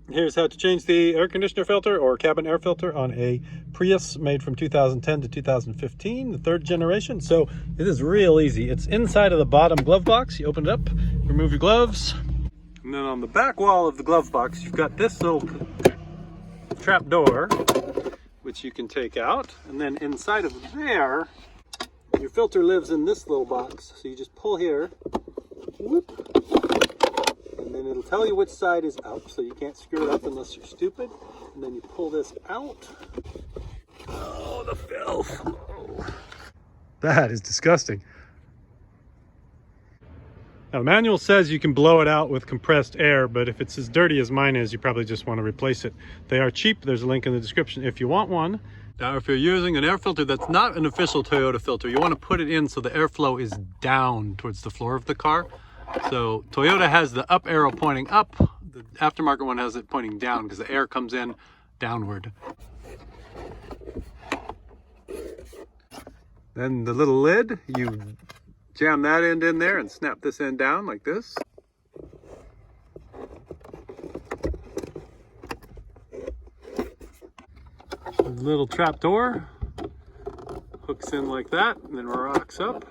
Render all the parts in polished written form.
Here's how to change the air conditioner filter or cabin air filter on a Prius made from 2010 to 2015, the third generation. So it is real easy. It's inside of the bottom glove box. You open it up, remove your gloves. And then on the back wall of the glove box, you've got this little trap door, which you can take out. And then inside of there, your filter lives in this little box. So you just pull here, whoop, and then it'll tell you which side is out, so you can't screw it up unless you're stupid. And then you pull this out. Oh, the filth. Oh. That is disgusting. Now, the manual says you can blow it out with compressed air, but if it's as dirty as mine is, you probably just want to replace it. They are cheap. There's a link in the description if you want one. Now, if you're using an air filter that's not an official Toyota filter, you want to put it in so the airflow is down towards the floor of the car. So Toyota has the up arrow pointing up. The aftermarket one has it pointing down because the air comes in downward. Then the little lid, you jam that end in there and snap this end down like this. The little trap door hooks in like that and then rocks up.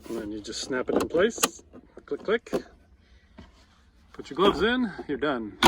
And then you just snap it in place. Click, click. Put your gloves in, you're done.